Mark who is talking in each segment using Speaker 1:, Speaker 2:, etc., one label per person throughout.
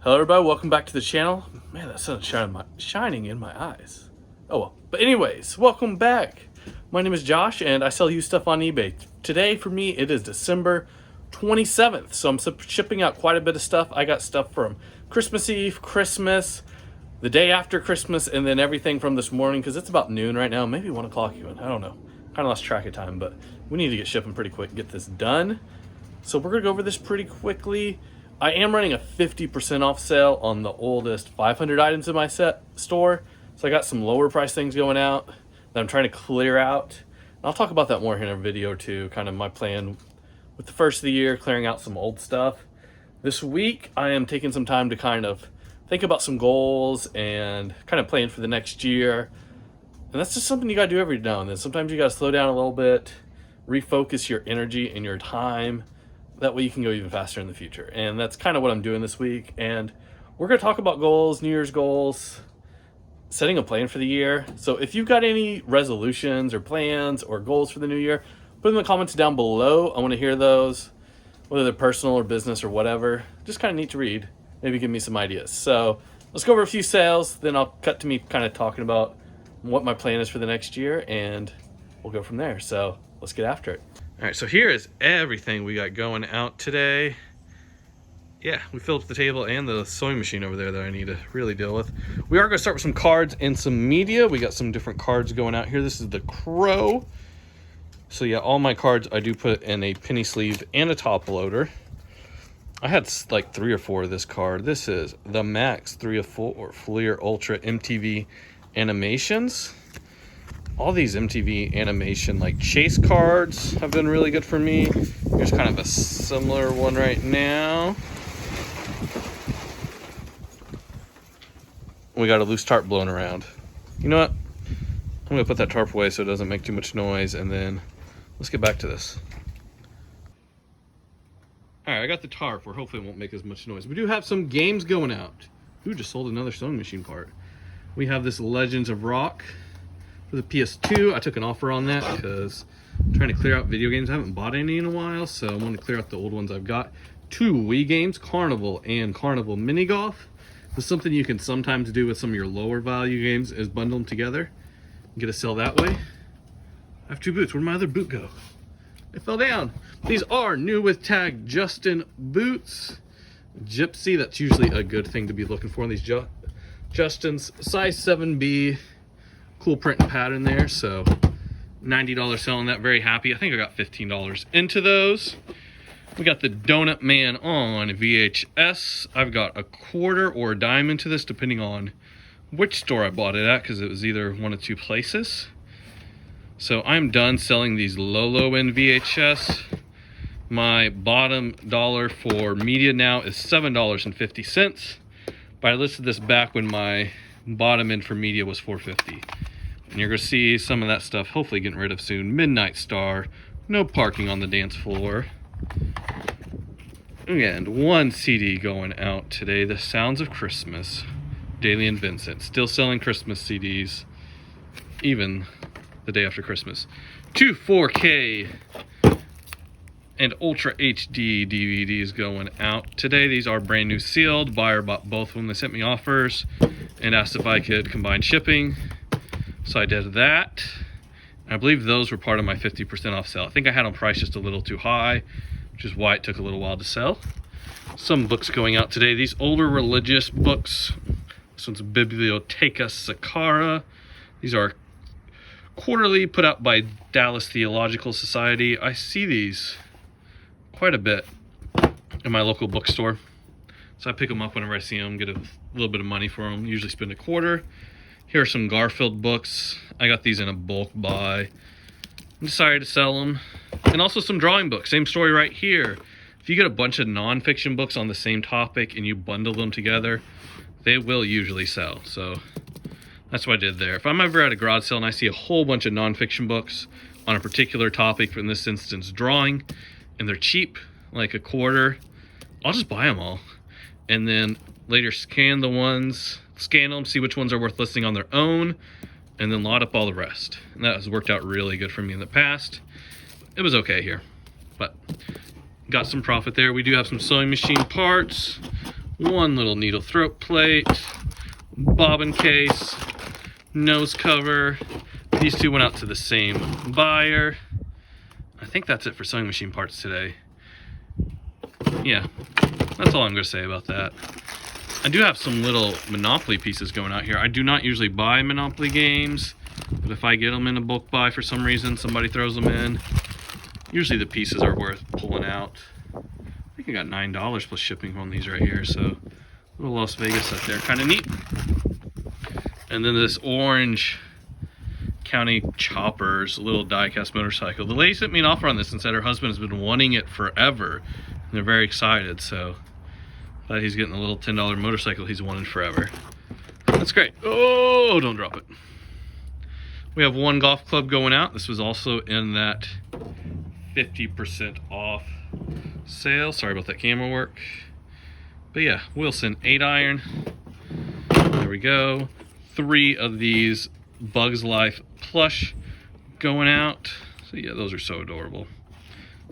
Speaker 1: Hello everybody, welcome back to the channel. Man, that sun's shining in my eyes. Oh well. But anyways, welcome back. My name is Josh and I sell used stuff on eBay. Today for me it is December 27th, so I'm shipping out quite a bit of stuff. I got stuff from Christmas Eve, Christmas, the day after Christmas, and then everything from this morning because it's about noon right now, maybe 1 o'clock even. I don't know. Kind of lost track of time, but we need to get shipping pretty quick and get this done. So we're going to go over this pretty quickly. I am running a 50% off sale on the oldest 500 items in my store. So I got some lower price things going out that I'm trying to clear out. And I'll talk about that more in a video too, kind of my plan with the first of the year, clearing out some old stuff. This week, I am taking some time to kind of think about some goals and kind of plan for the next year. And that's just something you got to do every now and then. Sometimes you got to slow down a little bit, refocus your energy and your time. That way you can go even faster in the future. And that's kind of what I'm doing this week. And we're going to talk about goals, New Year's goals, setting a plan for the year. So if you've got any resolutions or plans or goals for the new year, put them in the comments down below. I want to hear those, whether they're personal or business or whatever. Just kind of neat to read. Maybe give me some ideas. So let's go over a few sales. Then I'll cut to me kind of talking about what my plan is for the next year. And we'll go from there. So let's get after it. All right, so here is everything we got going out today. Yeah, we filled up the table and the sewing machine over there that I need to really deal with. We are going to start with some cards and some media. We got some different cards going out here. This is the Crow. So yeah, all my cards I do put in a penny sleeve and a top loader. I had like 3 or 4 of this card. This is the Max 3 of 4 Fleer Ultra MTV Animations. All these MTV animation like chase cards have been really good for me. Here's kind of a similar one right now. We got a loose tarp blowing around. You know what? I'm gonna put that tarp away so it doesn't make too much noise, and then let's get back to this. All right, I got the tarp where hopefully it won't make as much noise. We do have some games going out. Ooh, just sold another sewing machine part. We have this Legends of Rock. For the PS2, I took an offer on that because I'm trying to clear out video games. I haven't bought any in a while, so I want to clear out the old ones I've got. 2 Wii games, Carnival and Carnival Mini Golf. This is something you can sometimes do with some of your lower value games, is bundle them together and get a sale that way. I have 2 boots. Where'd my other boot go? It fell down. These are new with tag Justin boots. Gypsy, that's usually a good thing to be looking for in these Justin's size 7B. Cool print and pattern there, so $90 selling that, very happy. I think I got $15 into those. We got the Donut Man on VHS. I've got a quarter or a dime into this depending on which store I bought it at, because it was either one of 2 places. So I'm done selling these low end VHS. My bottom dollar for media now is $7.50, but I listed this back when my bottom end for media was $4.50. And you're going to see some of that stuff hopefully getting rid of soon. Midnight Star, no parking on the dance floor. And 1 CD going out today, The Sounds of Christmas, Daily and Vincent. Still selling Christmas CDs, even the day after Christmas. 2 4K and Ultra HD DVDs going out today. These are brand new sealed. Buyer bought both of them. They sent me offers and asked if I could combine shipping. So I did that. I believe those were part of my 50% off sale. I think I had them priced just a little too high, which is why it took a little while to sell. Some books going out today. These older religious books. This one's Bibliotheca Sakara. These are quarterly, put out by Dallas Theological Society. I see these quite a bit in my local bookstore. So I pick them up whenever I see them, get a little bit of money for them, usually spend a quarter. Here are some Garfield books. I got these in a bulk buy. I decided to sell them. And also some drawing books. Same story right here. If you get a bunch of nonfiction books on the same topic and you bundle them together, they will usually sell. So that's what I did there. If I'm ever at a garage sale and I see a whole bunch of nonfiction books on a particular topic, in this instance drawing, and they're cheap, like a quarter, I'll just buy them all. And then later scan them, see which ones are worth listing on their own, and then lot up all the rest. And that has worked out really good for me in the past. It was okay here, but got some profit there. We do have some sewing machine parts. one little needle throat plate, bobbin case, nose cover. These two went out to the same buyer. I think that's it for sewing machine parts today. Yeah, that's all I'm going to say about that. I do have some little Monopoly pieces going out here. I do not usually buy Monopoly games, but if I get them in a bulk buy for some reason, somebody throws them in, usually the pieces are worth pulling out. I think I got $9 plus shipping on these right here, so a little Las Vegas up there, kind of neat. And then this orange County Choppers little die-cast motorcycle. The lady sent me an offer on this and said her husband has been wanting it forever, and they're very excited, so glad he's getting a little $10 motorcycle he's wanted forever. That's great. Oh, don't drop it. We have one golf club going out. This was also in that 50% off sale. Sorry about that camera work. But yeah, Wilson 8-iron. There we go. 3 of these Bugs Life plush going out. So yeah, those are so adorable.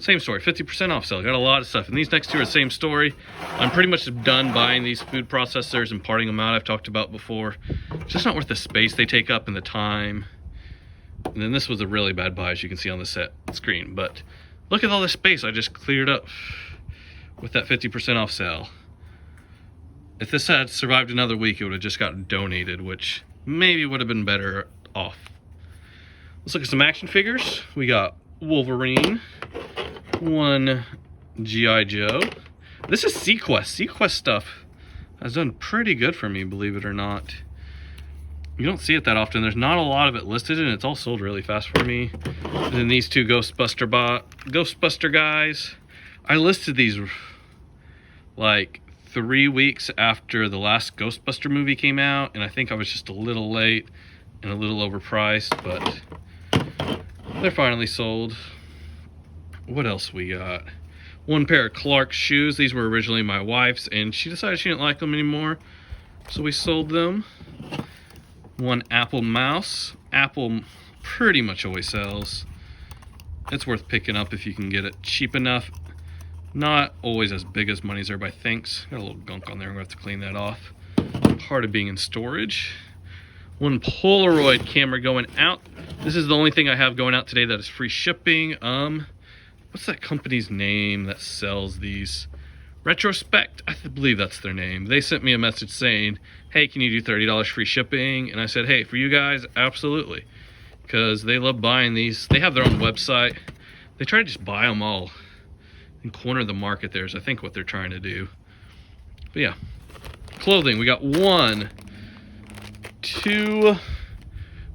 Speaker 1: Same story, 50% off sale. Got a lot of stuff. And these next two are the same story. I'm pretty much done buying these food processors and parting them out. I've talked about before. It's just not worth the space they take up and the time. And then this was a really bad buy, as you can see on the set screen. But look at all this space I just cleared up with that 50% off sale. If this had survived another week, it would have just gotten donated, which maybe would have been better off. Let's look at some action figures. We got Wolverine, one G.I. Joe. This is Sequest. Sequest stuff has done pretty good for me, believe it or not. You don't see it that often. There's not a lot of it listed, and it's all sold really fast for me. And then these two Ghostbuster guys. I listed these like 3 weeks after the last Ghostbuster movie came out, and I think I was just a little late and a little overpriced, but they're finally sold. What else we got? One pair of Clark's shoes. These were originally my wife's, and she decided she didn't like them anymore, so we sold them. One Apple mouse. Apple pretty much always sells. It's worth picking up if you can get it cheap enough. Not always as big as money as everybody thinks. Got a little gunk on there. I'm gonna have to clean that off. Part of being in storage. One Polaroid camera going out. This is the only thing I have going out today that is free shipping. What's that company's name that sells these? Retrospect, I believe that's their name. They sent me a message saying, hey, can you do $30 free shipping? And I said, hey, for you guys, absolutely. Because they love buying these. They have their own website. They try to just buy them all and corner the market there is, I think, what they're trying to do. But yeah, clothing. We got 1, 2,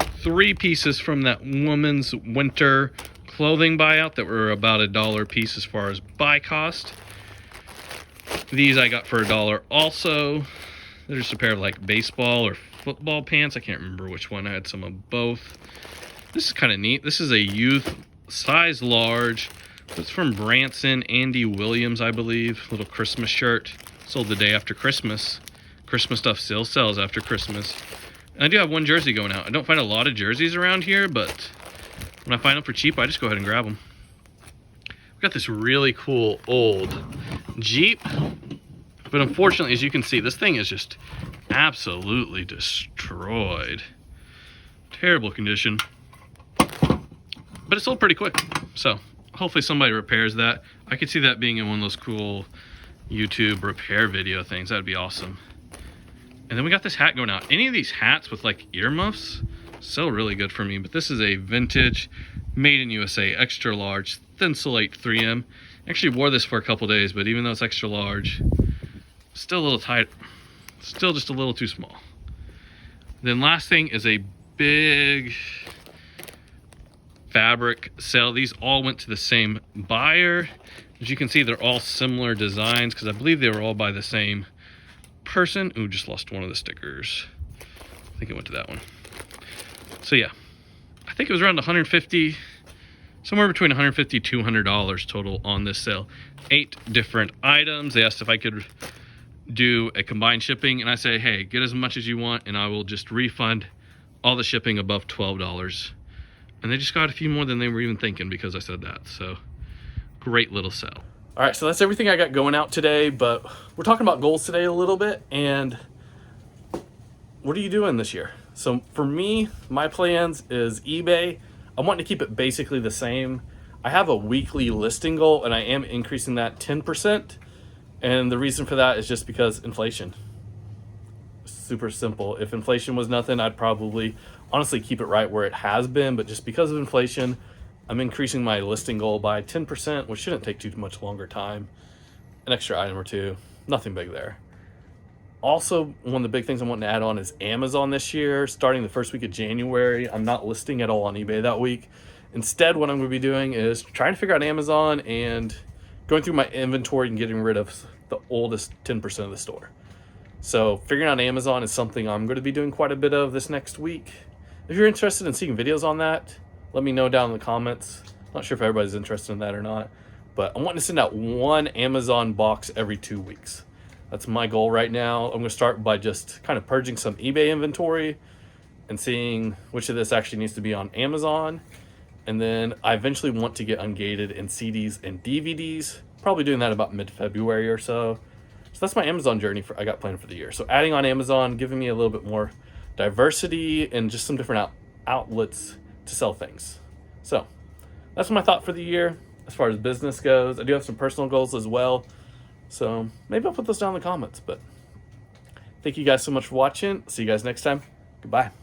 Speaker 1: 3 pieces from that woman's winter clothing buyout that were about $1 a piece as far as buy cost. These I got for $1 also. They're just a pair of like baseball or football pants. I can't remember which one. I had some of both. This is kind of neat. This is a youth size large. It's from Branson, Andy Williams, I believe. Little Christmas shirt. Sold the day after Christmas. Christmas stuff still sells after Christmas. And I do have one jersey going out. I don't find a lot of jerseys around here, but when I find them for cheap, I just go ahead and grab them. We've got this really cool old Jeep. But unfortunately, as you can see, this thing is just absolutely destroyed. Terrible condition. But it sold pretty quick. So hopefully somebody repairs that. I could see that being in one of those cool YouTube repair video things. That'd be awesome. And then we got this hat going out. Any of these hats with like earmuffs sell really good for me. But this is a vintage, made in USA, extra large, thin solate 3M. Actually wore this for a couple days, but even though it's extra large, still a little tight. Still just a little too small. Then last thing is a big fabric sale. These all went to the same buyer. As you can see, they're all similar designs because I believe they were all by the same person. Ooh, just lost one of the stickers. I think it went to that one. So yeah, I think it was around 150, somewhere between $150 $200 total on this sale. 8 different items. They asked if I could do a combined shipping, and I say, hey, get as much as you want and I will just refund all the shipping above $12. And they just got a few more than they were even thinking because I said that. So great little sale. All right, so that's everything I got going out today, but we're talking about goals today a little bit. And what are you doing this year? So for me, my plans is eBay. I'm wanting to keep it basically the same. I have a weekly listing goal and I am increasing that 10%. And the reason for that is just because inflation. Super simple. If inflation was nothing, I'd probably honestly keep it right where it has been. But just because of inflation, I'm increasing my listing goal by 10%, which shouldn't take too much longer time. An extra item or two, nothing big there. Also, one of the big things I'm wanting to add on is Amazon this year. Starting the first week of January, I'm not listing at all on eBay that week. Instead, what I'm going to be doing is trying to figure out Amazon and going through my inventory and getting rid of the oldest 10% of the store. So figuring out Amazon is something I'm going to be doing quite a bit of this next week. If you're interested in seeing videos on that, let me know down in the comments. Not sure if everybody's interested in that or not, but I'm wanting to send out one Amazon box every 2 weeks. That's my goal right now. I'm going to start by just kind of purging some eBay inventory and seeing which of this actually needs to be on Amazon. And then I eventually want to get ungated in CDs and DVDs, probably doing that about mid-February or so. So that's my Amazon journey I got planned for the year. So adding on Amazon, giving me a little bit more diversity and just some different outlets to sell things. So that's my thought for the year as far as business goes. I do have some personal goals as well. So maybe I'll put those down in the comments. But thank you guys so much for watching. See you guys next time. Goodbye.